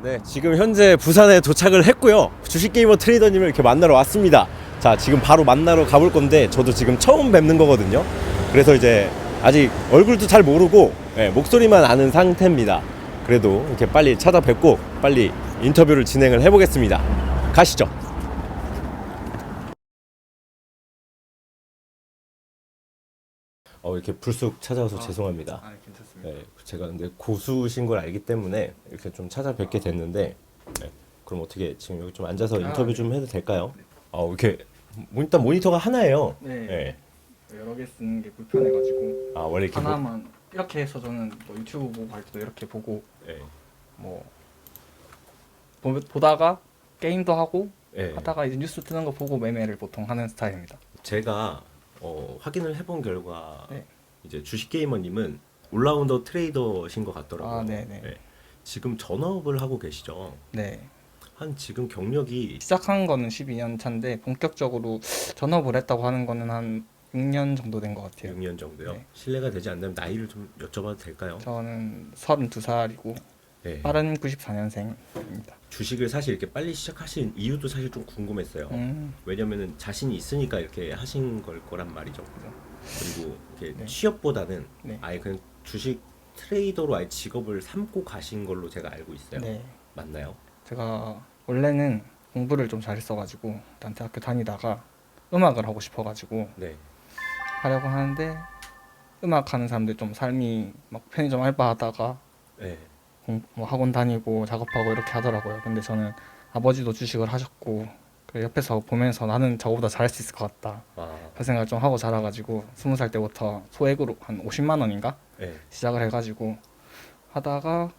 네, 지금 현재 부산에 도착을 했고요. 주식게이머 트레이더님을 이렇게 만나러 왔습니다. 자, 지금 바로 만나러 가볼 건데 저도 지금 처음 뵙는 거거든요. 그래서 이제 아직 얼굴도 잘 모르고 목소리만 아는 상태입니다. 그래도 이렇게 빨리 찾아뵙고 빨리 인터뷰를 진행을 해보겠습니다. 가시죠. 이렇게 불쑥 찾아와서 죄송합니다. 괜찮습니다. 네, 제가 근데 고수신 걸 알기 때문에 이렇게 좀 찾아뵙게 됐는데, 그럼 어떻게 지금 여기 좀 앉아서 인터뷰 좀 해도 될까요? 이렇게 일단 모니터가 하나예요. 네. 여러 개 쓰는 게 불편해가지고 원래 이렇게 하나만 이렇게 해서 저는 뭐 유튜브 보고 할 때도 이렇게 보고 뭐 보다가 게임도 하고 하다가 이제 뉴스 뜨는 거 보고 매매를 보통 하는 스타일입니다. 제가 확인을 해본 결과 네. 이제 주식게이머님은 올라운더 트레이더신 것 같더라고요. 네네. 지금 전업을 하고 계시죠? 네. 한 지금 경력이 시작한 거는 12년 차인데 본격적으로 전업을 했다고 하는 거는 한 6년 정도 된 것 같아요. 6년 정도요? 네. 실례가 되지 않다면 나이를 좀 여쭤봐도 될까요? 저는 32살이고 네. 빠른 94년생입니다. 주식을 사실 이렇게 빨리 시작하신 이유도 사실 좀 궁금했어요. 왜냐면은 자신이 있으니까 이렇게 하신 걸 거란 말이죠. 그리고 이렇게 취업보다는 아예 그냥 주식 트레이더로 아예 직업을 삼고 가신 걸로 제가 알고 있어요. 네. 맞나요? 제가 원래는 공부를 좀 잘했어가지고 일단 대학교 다니다가 음악을 하고 싶어가지고 하려고 하는데 음악 하는 사람들 좀 삶이 막 편의점 알바하다가 뭐 학원 다니고 작업하고 이렇게 하더라고요. 근데 저는 아버지도 주식을 하셨고 그 옆에서 보면서 나는 저거보다 잘할 수 있을 것 같다 그 생각을 좀 하고 자라가지고 20살 때부터 소액으로 한 50만 원인가 시작을 해가지고 하다가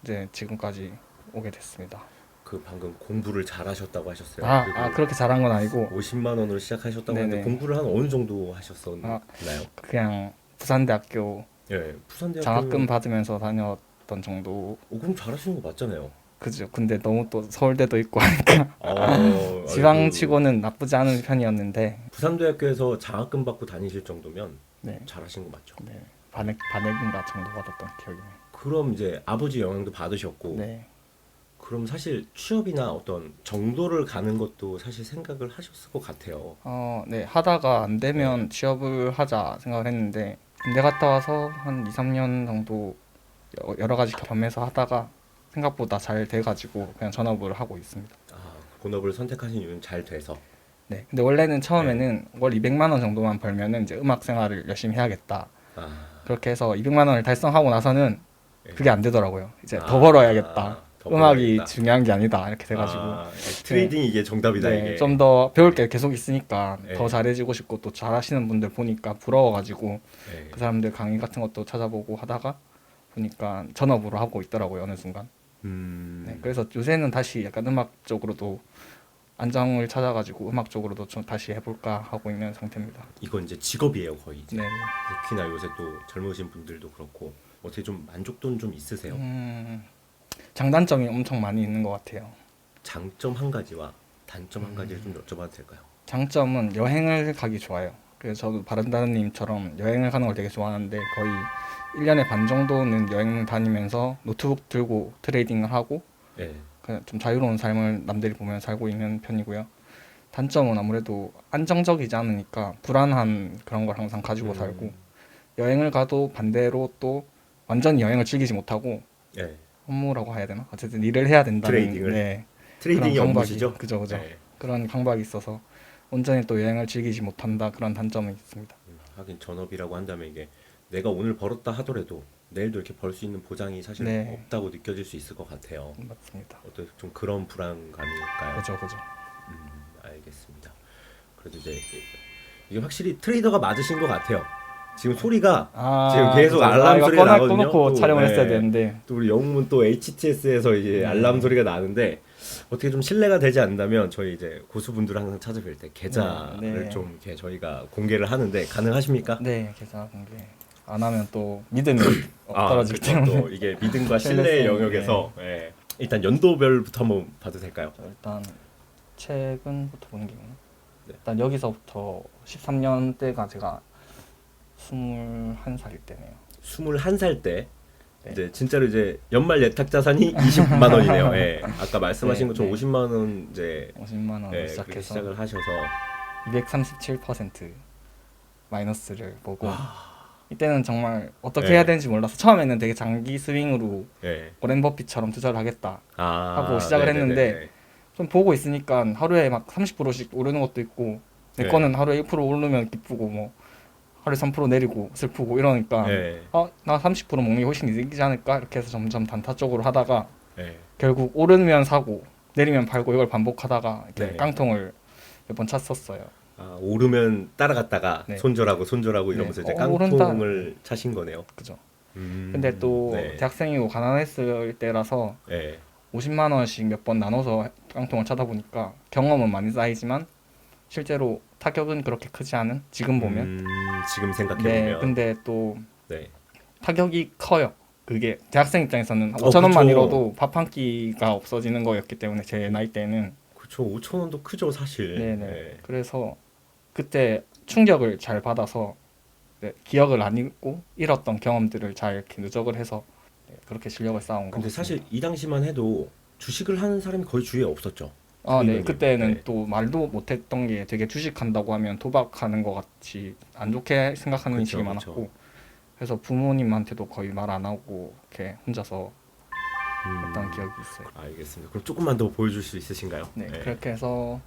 이제 지금까지 오게 됐습니다. 그 방금 공부를 잘하셨다고 하셨어요. 그렇게 잘한 건 아니고 50만 원으로 시작하셨다고 하는데 공부를 한 어느 정도 하셨었나요? 그냥 부산대학교 부산대학교 장학금 받으면서 다녔던 정도. 그럼 잘하시는 거 맞잖아요. 그죠. 근데 너무 또 서울대도 있고 하니까 지방치고는 나쁘지 않은 편이었는데 부산대학교에서 장학금 받고 다니실 정도면 잘하신 거 맞죠? 네. 반액인가 정도 받았던 기억이 나요. 그럼 이제 아버지 영향도 받으셨고 그럼 사실 취업이나 어떤 정도를 가는 것도 사실 생각을 하셨을 것 같아요. 하다가 안 되면 취업을 하자 생각을 했는데 군대 갔다 와서 한 2, 3년 정도 여러 가지 겸해서 하다가 생각보다 잘 돼가지고 그냥 전업을 하고 있습니다. 본업을 선택하신 이유는 잘 돼서. 네. 근데 원래는 처음에는 월 200만 원 정도만 벌면은 이제 음악 생활을 열심히 해야겠다. 그렇게 해서 200만 원을 달성하고 나서는 그게 안 되더라고요. 이제 더 벌어야겠다. 음악이 중요한 게 아니다 이렇게 돼가지고 트레이딩이 이게 정답이다. 이게 좀 더 배울 게 계속 있으니까 더 잘해지고 싶고 또 잘하시는 분들 보니까 부러워가지고 그 사람들 강의 같은 것도 찾아보고 하다가 보니까 전업으로 하고 있더라고요 어느 순간. 그래서 요새는 다시 약간 음악 쪽으로도 안정을 찾아가지고 음악 쪽으로도 좀 다시 해볼까 하고 있는 상태입니다. 이건 이제 직업이에요 거의 이제. 네. 특히나 요새 또 젊으신 분들도 그렇고 어떻게 좀 만족도는 좀 있으세요? 장단점이 엄청 많이 있는 것 같아요. 장점 한 가지와 단점 한 가지를 좀 여쭤봐도 될까요? 장점은 여행을 가기 좋아요. 그래서 저도 바른다는님처럼 여행을 가는 걸 되게 좋아하는데 거의 1년에 반 정도는 여행 다니면서 노트북 들고 트레이딩을 하고 그냥 좀 자유로운 삶을 남들이 보면 살고 있는 편이고요. 단점은 아무래도 안정적이지 않으니까 불안한 그런 걸 항상 가지고 살고 여행을 가도 반대로 또 완전히 여행을 즐기지 못하고 업무라고 해야 되나? 어쨌든 일을 해야 된다는 트레이딩을 트레이딩이 업무시죠? 그죠. 그런 강박이 있어서 온전히 또 여행을 즐기지 못한다 그런 단점은 있습니다. 하긴 전업이라고 한다면 이게 내가 오늘 벌었다 하더라도 내일도 이렇게 벌 수 있는 보장이 사실 없다고 느껴질 수 있을 것 같아요. 맞습니다. 어떻게 좀 그런 불안감일까요? 그죠. 알겠습니다. 그래도 이제 이게 확실히 트레이더가 맞으신 것 같아요. 지금 소리가 지금 계속 알람 소리가 나거든요. 꺼놓고 촬영을 했어야 되는데 또 우리 영문 또 HTS에서 이제 알람 소리가 나는데 어떻게 좀 신뢰가 되지 않다면 저희 이제 고수분들 항상 찾아뵐 때 계좌를 좀 이렇게 저희가 공개를 하는데 가능하십니까? 네, 계좌 공개 안 하면 또 믿음이 떨어지기 때문에 또 이게 믿음과 신뢰의 영역에서 일단 연도별부터 한번 봐도 될까요? 일단 최근부터 보는 게 있나? 일단 여기서부터 13년 때가 제가 21살 때네요. 21살 때 네. 이제 진짜로 이제 연말 예탁 자산이 20만 원이네요. 예. 아까 말씀하신 네, 것처럼 네. 50만 원 이제 50만 원으로 예, 그렇게 시작해서 시작을 하셔서 237% 마이너스를 보고 이때는 정말 어떻게 네. 해야 되는지 몰라서 처음에는 되게 장기 스윙으로 예. 워렌 버핏처럼 투자를 하겠다 하고 아, 시작을 네네네네. 했는데 좀 보고 있으니까 하루에 막 30%씩 오르는 것도 있고 내 네. 거는 하루에 1% 오르면 기쁘고 뭐 하루에 3% 내리고 슬프고 이러니까 예. 나 30% 먹는 게 훨씬 이득이지 않을까 이렇게 해서 점점 단타 쪽으로 하다가 예. 결국 오르면 사고 내리면 팔고 이걸 반복하다가 이렇게 네. 깡통을 몇 번 찼었어요. 아, 오르면 따라갔다가 네. 손절하고 이러면서 네. 이제 오른다. 깡통을 차신 거네요. 그죠. 근데 또 네. 대학생이고 가난했을 때라서 예. 50만 원씩 몇 번 나눠서 깡통을 차다 보니까 경험은 많이 쌓이지만 실제로 타격은 그렇게 크지 않은 지금 보면 지금 생각해 네 보면 근데 또 네. 타격이 커요. 그게 대학생 입장에서는 어, 5천 원만 그쵸. 잃어도 밥 한 끼가 없어지는 거였기 때문에 제 나이 때는 그렇죠. 5천 원도 크죠, 사실. 네네 예. 그래서 그때 충격을 잘 받아서 네, 기억을 안 잊고 잃었던 경험들을 잘 이렇게 누적을 해서 네, 그렇게 실력을 쌓은 거 근데 같습니다. 사실 이 당시만 해도 주식을 하는 사람이 거의 주위에 없었죠. 네 트레이더님. 그때는 네. 또 말도 못했던 게 되게 주식한다고 하면 도박하는 것 같이 안 좋게 생각하는 그쵸, 인식이 그쵸. 많았고 그래서 부모님한테도 거의 말 안 하고 이렇게 혼자서 했던 기억이 있어요. 알겠습니다. 그럼 조금만 더 보여줄 수 있으신가요? 네, 예. 그렇게 해서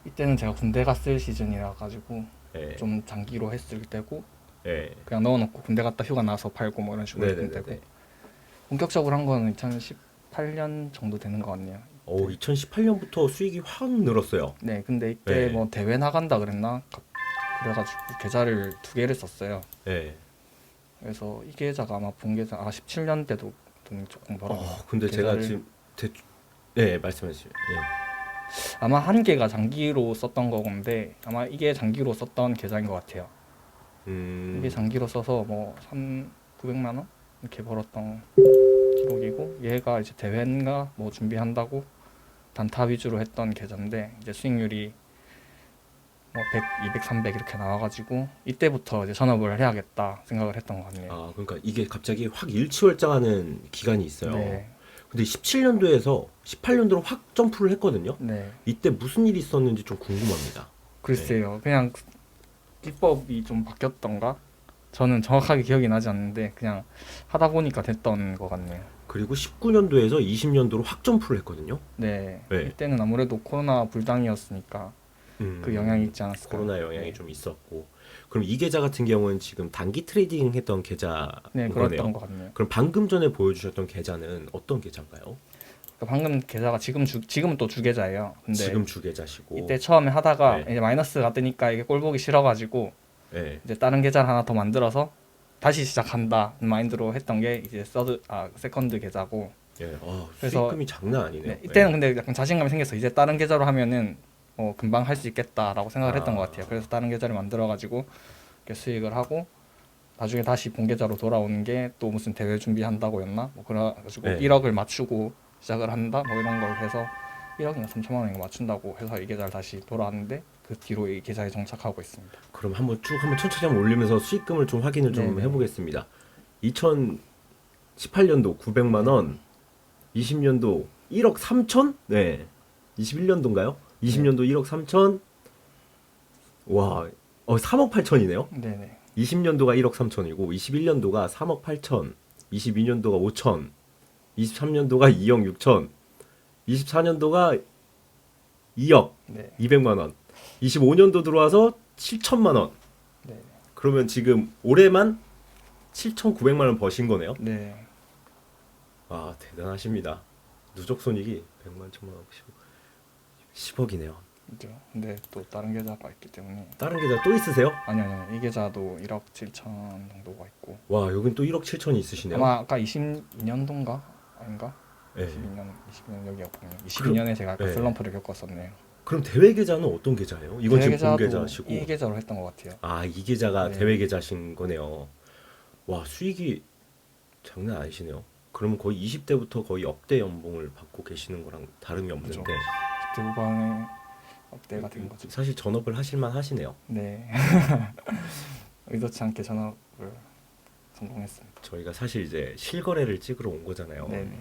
이때는 제가 군대 갔을 시즌이라 가지고 예. 좀 장기로 했을 때고 예. 그냥 넣어놓고 군대 갔다 휴가 나서 팔고 뭐 이런 식으로 했을 때고 네네네. 본격적으로 한 거는 2018년 정도 되는 것 같네요. 2018년부터 수익이 확 늘었어요. 네, 근데 이때 네. 뭐 대회 나간다 그랬나? 그래가지고 계좌를 2개를 썼어요. 예. 그래서 이 계좌가 아마 본 계좌 17년 때도 돈 조금 벌었네요. 근데 제가 계좌를- 지금 예, 말씀해 주세요. 아마 한 개가 장기로 썼던 거건데 아마 이게 장기로 썼던 계좌인 것 같아요. 예. 이게 장기로 써서 뭐 900만 원 이렇게 벌었던 기록이고 얘가 이제 대회인가 뭐 준비한다고 단타 위주로 했던 계좌인데 이제 수익률이 뭐 100, 200, 300 이렇게 나와가지고 이때부터 이제 전업을 해야겠다 생각을 했던 것 같네요. 아, 그러니까 이게 갑자기 확 일취월장하는 기간이 있어요. 네, 근데 17년도에서 18년도로 확 점프를 했거든요. 네. 이때 무슨 일이 있었는지 좀 궁금합니다. 글쎄요. 그냥 기법이 좀 바뀌었던가? 저는 정확하게 기억이 나지 않는데 그냥 하다 보니까 됐던 것 같네요. 그리고 19년도에서 20년도로 확 점프를 했거든요. 네. 네. 이때는 아무래도 코로나 불장이었으니까 그 영향이 있지 않았을까요? 코로나 영향이 네. 좀 있었고. 그럼 이 계좌 같은 경우는 지금 단기 트레이딩 했던 계좌인 네, 거네요. 그랬던 것 같네요. 그럼 방금 전에 보여주셨던 계좌는 어떤 계좌인가요? 그러니까 방금 계좌가 지금은 또 주계좌예요. 근데 지금 주 계좌시고. 이때 처음에 하다가 네. 이제 마이너스가 뜨니까 이게 꼴 보기 싫어가지고 네. 이제 다른 계좌를 하나 더 만들어서 다시 시작한다 마인드로 했던 게 이제 세컨드 계좌고. 예. 그래서- 수익금이 장난 아니네요. 네, 이때는 근데 약간 자신감이 생겼어. 이제 다른 계좌로 하면은 금방 할 수 있겠다라고 생각을 했던 것 같아요. 그래서 다른 계좌를 만들어가지고 이렇게 수익을 하고 나중에 다시 본 계좌로 돌아오는 게 또 무슨 대회 준비한다고였나? 뭐 그래가지고 네. 1억을 맞추고 시작을 한다? 뭐 이런 걸 해서 1억인가 3천만 원인가 맞춘다고 해서 이 계좌를 다시 돌아왔는데 그 뒤로 이 계좌에 정착하고 있습니다. 그럼 한번 천천히 한번 올리면서 수익금을 좀 확인을 좀 네네. 해보겠습니다. 2018년도 900만 원, 20년도 1억 3천? 네. 21년도인가요? 20년도 1억 3천. 와, 3억 8천이네요. 네네. 20년도가 1억 3천이고 21년도가 3억 8천, 22년도가 5천, 23년도가 2억 6천, 24년도가 2억 네. 200만 원, 25년도 들어와서 7천만 원. 네. 그러면 지금 올해만 7,900만 원 버신 거네요. 네. 와, 대단하십니다. 누적 손익이 100만, 1000만 원, 10억이네요. 그죠. 근데 또 다른 계좌가 있기 때문에 다른 계좌 또 있으세요? 아니요. 이 계좌도 1억 7천 정도가 있고 와, 여긴 또 1억 7천이 있으시네요. 아마 아까 22년도인가? 아닌가? 네. 22년 여기였군요. 22년에 제가 아까 네. 슬럼프를 겪었었네요. 그럼 대외 계좌는 어떤 계좌예요? 이건 대회 지금 본 계좌도 계좌시고. 이 계좌로 했던 것 같아요. 아, 이 계좌가 네. 대외 계좌신 거네요. 와, 수익이 장난 아니시네요. 그러면 거의 20대부터 거의 억대 연봉을 받고 계시는 거랑 다름이 없는데. 그죠. 10대 후반에 업대가 된 거죠. 사실 전업을 하실만 하시네요. 네. 의도치 않게 전업을 성공했습니다. 저희가 사실 이제 실거래를 찍으러 온 거잖아요. 네네.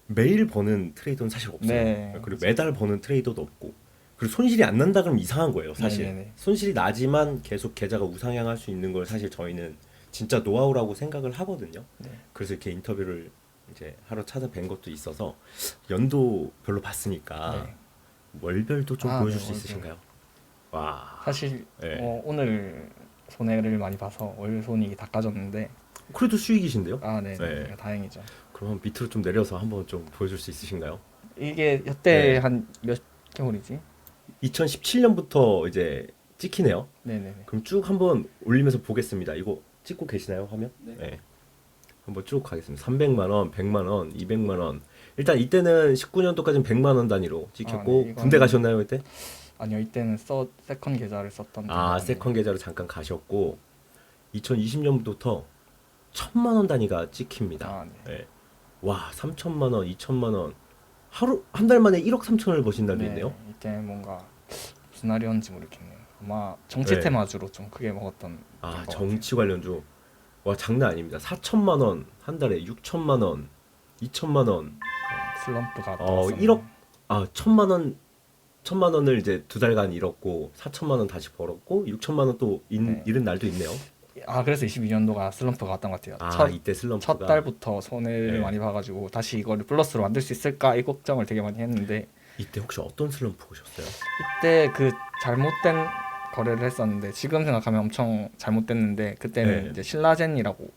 매일 버는 트레이더는 사실 없어요. 네, 그리고 매달 버는 트레이더도 없고. 그리고 손실이 안 난다 그러면 이상한 거예요, 사실. 네네네. 손실이 나지만 계속 계좌가 우상향할 수 있는 걸 사실 저희는 진짜 노하우라고 생각을 하거든요. 네. 그래서 이렇게 인터뷰를 이제 하러 찾아뵌 것도 있어서 연도 별로 봤으니까 네. 월별도 좀 아, 보여줄 네, 수 월별. 있으신가요? 와. 사실 네. 오늘 손해를 많이 봐서 월 손익이 다 까졌는데 그래도 수익이신데요? 네, 네. 다행이죠. 그럼 밑으로 좀 내려서 한번 좀 보여줄 수 있으신가요? 이게 이때 네. 한 몇 개월이지? 2017년부터 이제 찍히네요. 네네네. 그럼 쭉 한번 올리면서 보겠습니다. 이거 찍고 계시나요, 화면? 네. 한번 쭉 가겠습니다. 300만 원, 100만 원, 200만 원. 일단 이때는 19년도까지는 100만 원 단위로 찍혔고 네, 이거는- 군대 가셨나요, 그때? 아니요, 이때는 세컨 계좌를 썼던. 아, 세컨 계좌로 잠깐 가셨고 2020년부터 1000만 원 단위가 찍힙니다. 아, 네. 네. 와, 3천만 원, 2천만 원. 하루 한 달 만에 1억 3천을 버신 날도 있네요. 이때 뭔가 무슨 날이었는지 모르겠네요. 아마 정치 네. 테마주로 좀 크게 먹었던. 아, 것 정치 관련주. 와, 장난 아닙니다. 4천만 원 한 달에 6천만 원, 2천만 원. 같아요. 슬럼프가. 1억. 아, 1천만 원을 이제 두 달간 잃었고 4천만 원 다시 벌었고 6천만 원 또 네. 잃은 날도 있네요. 그래서 22년도가 슬럼프가 왔던 것 같아요. 아, 이때 첫 슬럼프가. 달부터 손해를 네. 많이 봐가지고 다시 이거를 플러스로 만들 수 있을까 이 걱정을 되게 많이 했는데, 이때 혹시 어떤 슬럼프 오셨어요? 이때 그 잘못된 거래를 했었는데 지금 생각하면 엄청 잘못됐는데, 그때는 네. 이제 신라젠이라고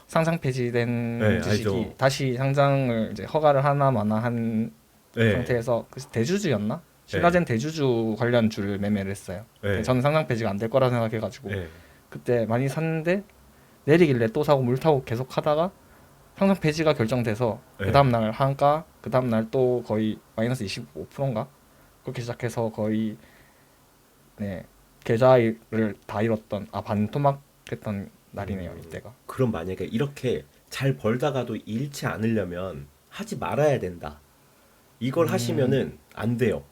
상장 폐지된 네, 주식이 알죠. 다시 상장을 이제 허가를 하나 마나 한 네. 상태에서 그 대주주였나? 신라젠 대주주 관련 주를 매매를 했어요. 네. 저는 상장 폐지가 안 될 거라 생각해가지고 네. 그때 많이 샀는데 내리길래 또 사고 물 타고 계속 하다가 상장 폐지가 결정돼서 네. 그 다음 날 한가, 그 다음 날 또 거의 마이너스 25%인가 그렇게 시작해서 거의 계좌를 다 잃었던, 반토막했던 날이네요, 이때가. 그럼 만약에 이렇게 잘 벌다가도 잃지 않으려면 하지 말아야 된다. 이걸 하시면은 안 돼요.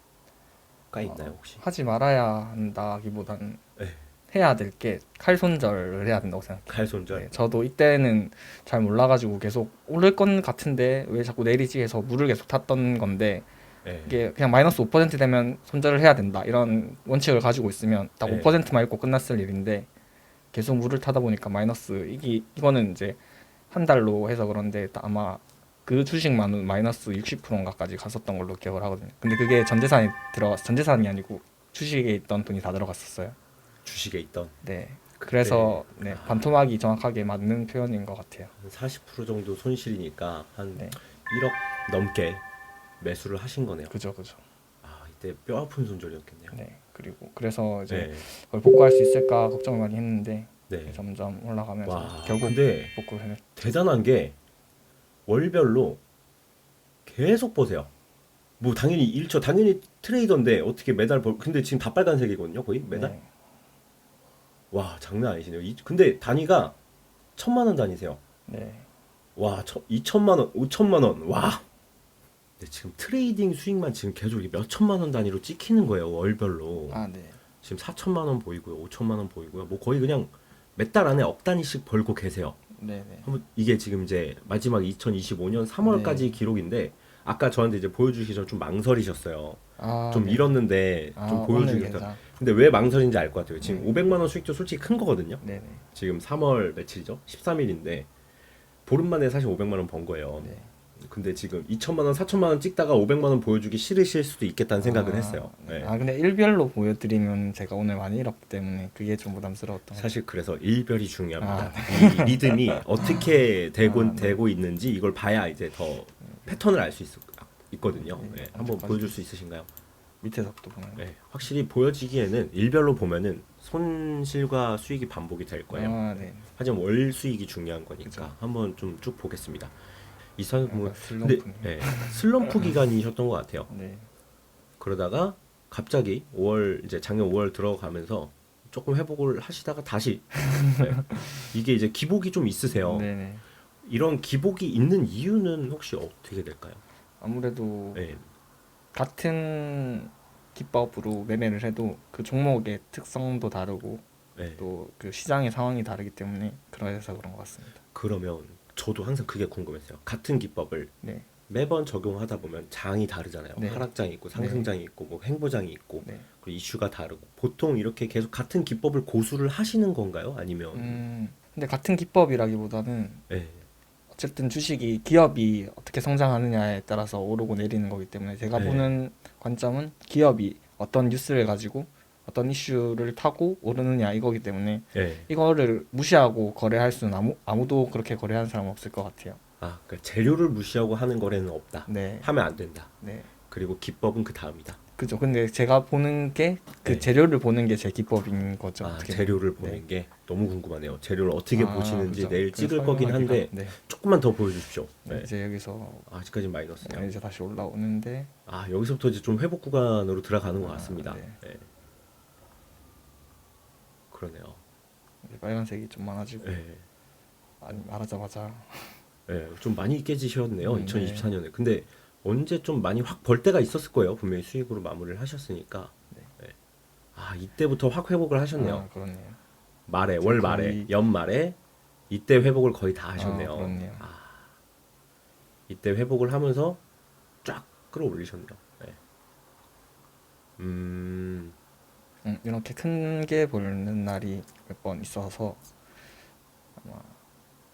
가 있나요, 혹시? 하지 말아야 한다기보다는 네. 해야 될 게 칼손절을 해야 된다고 생각해요. 칼손절. 네, 저도 이때는 잘 몰라가지고 계속 오를 건 같은데 왜 자꾸 내리지 해서 물을 계속 탔던 건데, 네. 이게 그냥 마이너스 5% 되면 손절을 해야 된다 이런 원칙을 가지고 있으면 딱 네. 5%만 읽고 끝났을 일인데, 계속 물을 타다 보니까 마이너스, 이거는 이제 한 달로 해서 그런데 아마 그 주식만은 마이너스 60%인가까지 갔었던 걸로 기억을 하거든요. 근데 그게 전 재산이 아니고 주식에 있던 돈이 다 들어갔었어요. 주식에 있던 네. 그래서 반토막이 정확하게 맞는 표현인 것 같아요. 한 40% 정도 손실이니까 한 네. 1억 넘게 매수를 하신 거네요. 그죠. 아, 이때 뼈 아픈 손절이었겠네요. 네. 그래서 이제 네. 그걸 복구할 수 있을까 걱정을 많이 했는데 네. 점점 올라가면서 와, 결국 근데 복구를 해냈. 대단한 게 월별로 계속 보세요. 뭐 당연히 잃죠. 당연히 트레이더인데 어떻게 매달 근데 지금 다 빨간색이거든요. 거의 매달. 네. 와, 장난 아니시네요. 근데 단위가 1000만 원 단위세요. 네. 와, 2천만 원, 5천만 원. 와. 근데 지금 트레이딩 수익만 지금 계속 이게 몇 천만 원 단위로 찍히는 거예요. 월별로. 네. 지금 4천만 원 보이고요. 5천만 원 보이고요. 뭐 거의 그냥 몇 달 안에 억 단위씩 벌고 계세요. 네. 이게 지금 이제 마지막 2025년 3월까지 네. 기록인데, 아까 저한테 이제 보여주시기 전 좀 망설이셨어요. 좀 네. 잃었는데 좀 보여주기 전. 오늘 근데 왜 망설인지 알 것 같아요. 지금 네. 500만 원 수익도 솔직히 큰 거거든요. 네네. 지금 3월 며칠이죠? 13일인데 보름 만에 사실 500만 원 번 거예요. 네. 근데 지금 2천만 원, 4천만 원 찍다가 500만 원 보여주기 싫으실 수도 있겠다는 생각을 했어요. 네. 네. 근데 일별로 보여드리면 제가 오늘 많이 잃었기 때문에 그게 좀 부담스러웠던. 사실 그래서 일별이 중요합니다. 네. 이 리듬이 어떻게 되고 네. 되고 있는지 이걸 봐야 이제 더 패턴을 알 수 있거든요. 네. 네. 한번 보여줄 수 있으신가요? 밑에서부터 보면. 네. 확실히 보여지기에는 일별로 보면은 손실과 수익이 반복이 될 거예요. 네. 하지만 월 수익이 중요한 거니까 그죠. 한번 좀 쭉 보겠습니다. 이 사람 뭐 슬럼프. 근데 슬럼프 기간이셨던 것 같아요. 네. 그러다가 갑자기 5월 이제 작년 5월 들어가면서 조금 회복을 하시다가 다시 네. 이게 이제 기복이 좀 있으세요. 네네. 이런 기복이 있는 이유는 혹시 어떻게 될까요? 아무래도 네. 같은 기법으로 매매를 해도 그 종목의 특성도 다르고 네. 또 그 시장의 상황이 다르기 때문에 그래서 그런 것 같습니다. 그러면 저도 항상 그게 궁금했어요. 같은 기법을 네, 매번 적용하다 보면 장이 다르잖아요. 네. 하락장이 있고 상승장이 있고 뭐 행보장이 있고 네. 그리고 이슈가 다르고 보통 이렇게 계속 같은 기법을 고수를 하시는 건가요? 아니면 근데 같은 기법이라기보다는 네. 어쨌든 주식이 기업이 어떻게 성장하느냐에 따라서 오르고 내리는 거기 때문에 제가 네. 보는 관점은 기업이 어떤 뉴스를 가지고 어떤 이슈를 타고 오르느냐 이거기 때문에 네. 이거를 무시하고 거래할 수는 아무도 그렇게 거래하는 사람 없을 것 같아요. 아, 그러니까 재료를 무시하고 하는 거래는 없다. 네, 하면 안 된다. 네, 그리고 기법은 그 다음이다. 그죠. 근데 제가 보는 게 그 네. 재료를 보는 게 제 기법인 거죠. 아, 어떻게 재료를 보면. 보는 게 너무 궁금하네요. 재료를 어떻게 보시는지 그죠. 내일 그 찍을 거긴 한데 설명하기가- 네. 조금만 더 보여주십시오. 네, 네. 이제 여기서 아직까지 마이너스네요. 이제 다시 올라오는데 아, 여기서부터 이제 좀 회복 구간으로 들어가는 것 아, 같습니다. 네. 네. 그러네요. 이제 빨간색이 좀 많아지고 네. 아니 말하자마자 네, 좀 많이 깨지셨네요. 네. 2024년에. 근데 언제 좀 많이 확 벌 때가 있었을 거예요. 분명히 수익으로 마무리를 하셨으니까. 네. 아, 이때부터 확 회복을 하셨네요. 아, 그렇네요. 말에, 이제 월 거의- 말에, 연 말에 이때 회복을 거의 다 하셨네요. 아, 그렇네요. 이때 회복을 하면서 쫙 끌어올리셨네요. 네. 이렇게 큰 게 보는 날이 몇 번 있어서 아마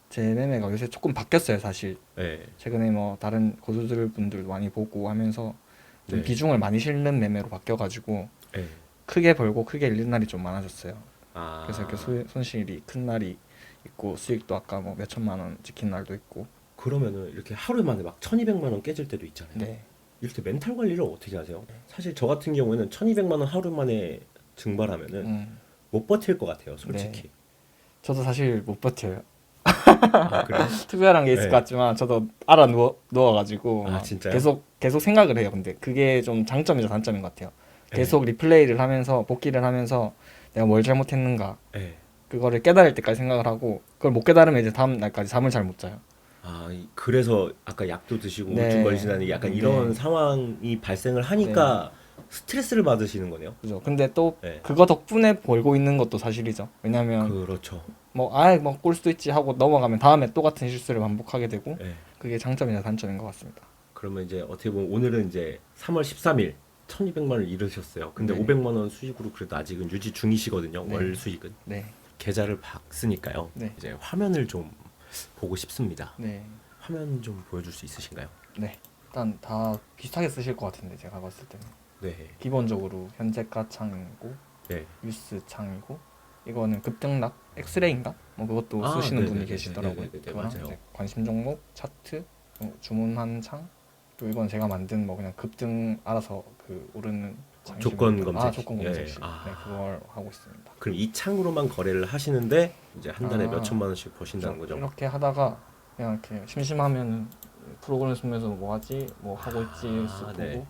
제 매매가 요새 조금 바뀌었어요, 사실. 네. 최근에 뭐 다른 고수들 분들도 많이 보고 하면서 좀 네. 비중을 많이 실는 매매로 바뀌어가지고 네. 크게 벌고 크게 잃는 날이 좀 많아졌어요. 아, 그래서 이렇게 손실이 큰 날이 있고 수익도 아까 뭐 몇 천만 원 찍힌 날도 있고. 그러면은 이렇게 하루 만에 막 1200만 원 깨질 때도 있잖아요. 네. 이럴 때 멘탈 관리를 어떻게 하세요? 사실 저 같은 경우에는 1200만 원 하루 만에 증발하면은 음, 못 버틸 것 같아요, 솔직히. 저도 사실 못 버텨요. 아, 그래요? 특별한 게 있을 네. 것 같지만 저도 알아 누워가지고 아, 막 진짜요? 계속 생각을 해요. 근데 그게 좀 장점이자 단점인 것 같아요. 네. 계속 리플레이를 하면서 복기를 하면서 내가 뭘 잘못했는가 네. 그거를 깨달을 때까지 생각을 하고 그걸 못 깨달으면 이제 다음 날까지 잠을 잘 못 자요. 아, 그래서 아까 약도 드시고 네. 우울증 걸리시다는 약간 이런 네. 상황이 발생을 하니까 스트레스를 받으시는 거네요. 그죠. 근데 또 네. 그거 덕분에 벌고 있는 것도 사실이죠. 왜냐면 그렇죠. 뭐 아예 뭐꿀 수도 있지 하고 넘어가면 다음에 또 같은 실수를 반복하게 되고 네. 그게 장점이자 단점인 것 같습니다. 그러면 이제 어떻게 보면 오늘은 이제 3월 13일 1200만 원을 잃으셨어요. 근데 네. 500만 원 수익으로 그래도 아직은 유지 중이시거든요. 네. 월 수익은. 네, 계좌를 봤으니까요. 네. 이제 화면을 좀 보고 싶습니다. 네, 화면 좀 보여줄 수 있으신가요? 네. 일단 다 비슷하게 쓰실 것 같은데 제가 봤을 때는 네. 기본적으로 현재가 창이고 네. 뉴스 창이고 이거는 급등락 엑스레이인가 뭐 그것도 아, 쓰시는 분이 네네네네. 계시더라고요. 네네네. 그거랑 맞아요. 이제 관심 종목 차트 주문한 창 또 이건 제가 만든 뭐 그냥 급등 알아서 그 오르는 창 조건 있으면- 검색. 조건 예. 검색식 아. 네, 그걸 하고 있습니다. 그럼 이 창으로만 거래를 하시는데 이제 한 달에 아. 몇 천만 원씩 버신다는 거죠? 이렇게 하다가 그냥 이렇게 심심하면 프로그램 쓰면서 뭐 하지 뭐 하고 있지 쓱 보고 네.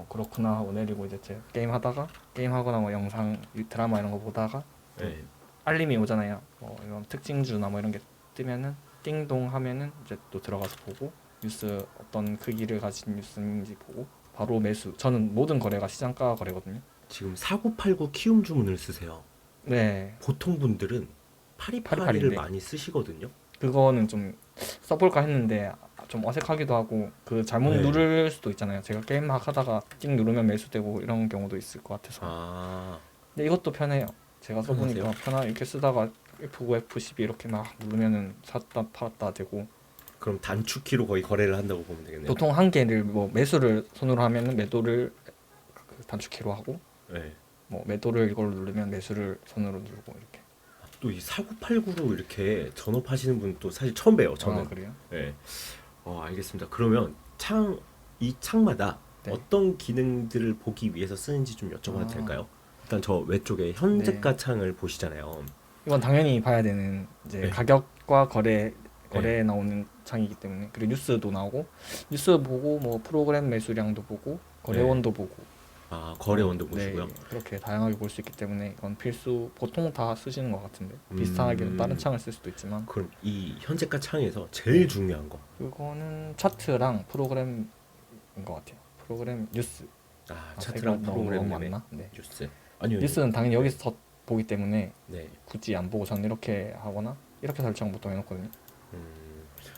그렇구나 하고 내리고 이제 제 게임 하다가 게임 하거나 뭐 영상 드라마 이런 거 보다가 네. 알림이 오잖아요. 뭐 이런 특징주나 뭐 이런 게 뜨면은 띵동 하면은 이제 또 들어가서 보고 뉴스 어떤 크기를 가진 뉴스인지 보고 바로 매수. 저는 모든 거래가 시장가 거래거든요. 지금 4989 키움 주문을 쓰세요. 네, 보통 분들은 8282를 8282인데. 많이 쓰시거든요. 그거는 좀 써볼까 했는데 좀 어색하기도 하고 그 잘못 네. 누를 수도 있잖아요. 제가 게임 막 하다가 띵 누르면 매수되고 이런 경우도 있을 것 같아서. 아, 근데 이것도 편해요. 제가 써보니까 편하세요? 편하 이렇게 쓰다가 F9, F12 이렇게 막 누르면은 샀다 팔았다 되고. 그럼 단축키로 거의 거래를 한다고 보면 되겠네요. 보통 한 개를 뭐 매수를 손으로 하면은 매도를 그 단축키로 하고 네. 뭐 매도를 이걸로 누르면 매수를 손으로 누르고 이렇게. 또 이 4989로 이렇게 전업하시는 분 또 사실 처음 봬요. 저는. 아, 그래요? 네. 알겠습니다. 그러면 이 창마다 네. 어떤 기능들을 보기 위해서 쓰는지 좀 여쭤봐도 아. 될까요? 일단 저 외쪽에 현재가 네. 창을 보시잖아요. 이건 당연히 봐야 되는 이제 네. 가격과 거래에 나오는 창이기 때문에 그리고 뉴스도 나오고 뉴스 보고 뭐 프로그램 매수량도 보고 거래원도 보고 아, 거래원도 네, 보시고요. 그렇게 다양하게 볼 수 있기 때문에 이건 필수 보통 다 쓰시는 것 같은데 비슷하게 다른 창을 쓸 수도 있지만 그럼 이 현재가 창에서 제일 네. 중요한 거. 그거는 차트랑 프로그램인 것 같아요. 프로그램 뉴스 아, 세 차트랑 개가 프로그램 너무 매매, 많나? 네. 뉴스. 아니요. 뉴스는 당연히 여기서 보기 때문에 네. 굳이 안 보고 저는 이렇게 하거나 이렇게 설정 보통 해놓거든요. 그럼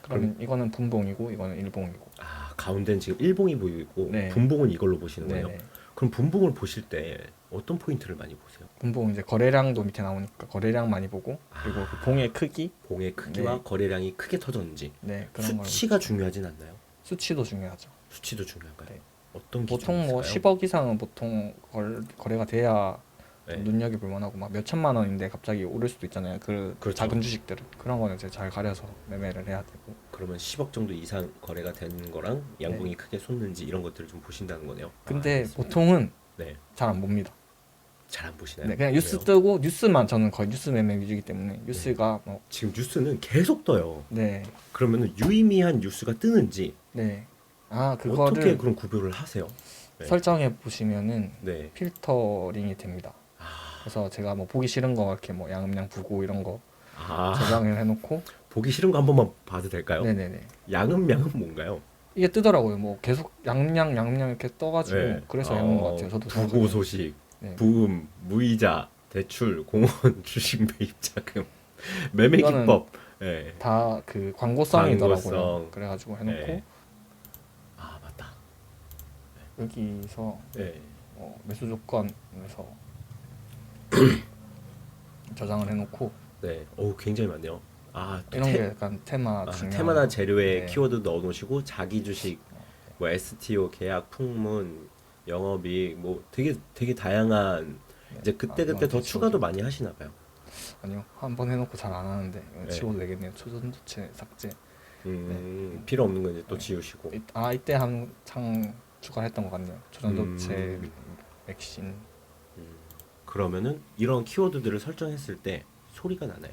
그러면 이거는 분봉이고 이거는 일봉이고. 가운데는 지금 일봉이 보이고 네. 분봉은 이걸로 보시는 거예요? 네네. 그럼 분봉을 보실 때 어떤 포인트를 많이 보세요? 분봉 이제 거래량도 밑에 나오니까 거래량 많이 보고 그리고 그 봉의 크기, 봉의 크기와 네. 거래량이 크게 터졌는지. 네 그런 걸 수치가 중요하진 않나요? 수치도 중요하죠. 수치도 중요한가요? 네. 어떤 보통 기준이 뭐 있을까요? 10억 이상은 보통 거래가 돼야 네. 눈여겨볼 만하고 막 몇 천만 원인데 갑자기 오를 수도 있잖아요. 그 그렇죠. 작은 주식들은 그런 거는 이제 잘 가려서 매매를 해야 되고. 그러면 10억 정도 이상 거래가 되는 거랑 양봉이 크게 솟는지 이런 것들을 좀 보신다는 거네요. 근데 알겠습니다. 보통은 네. 잘 안 봅니다. 잘 안 보시나요? 네, 그냥 뉴스 왜요? 뜨고 뉴스만 저는 거의 뉴스 매매 위주이기 때문에 뉴스가 뭐 지금 뉴스는 계속 떠요. 네, 그러면은 유의미한 뉴스가 뜨는지 네. 아 어떻게 그거를 그런 구별을 하세요? 네. 설정해 보시면은 네. 필터링이 됩니다. 그래서 제가 뭐 보기 싫은 거 이렇게 뭐 양음량 부고 이런 거 저장을 해놓고 보기 싫은 거 한 번만 봐도 될까요? 네네네. 양은 뭔가요? 이게 뜨더라고요. 뭐 계속 양음량 이렇게 떠가지고 네. 그래서 해놓은 것 같아요. 저도 부고 소식, 네. 부음, 무이자, 대출, 공원, 주식 매입 자금, 매매 이거는 기법. 네. 다 그 광고성이더라고요. 광고성. 그래가지고 해놓고 네. 아 맞다. 여기서 네. 매수 조건에서 저장을 해놓고 네. 오 굉장히 많네요. 이런 게 약간 테마 중요한 테마나 재료에 네. 키워드 넣어놓으시고 자기 주식, 뭐 STO 계약, 풍문, 영업이익, 뭐 되게 다양한 네. 이제 그때 더 이건 추가도 많이 하시나 봐요. 아니요 한 번 해놓고 잘 안 하는데 이거 네. 지워도 되겠네요. 초전도체 삭제. 필요 없는 거 이제 또 네. 지우시고. 이때 한창 추가를 했던 것 같네요. 초전도체 맥신. 그러면은 이런 키워드들을 설정했을 때 소리가 나나요?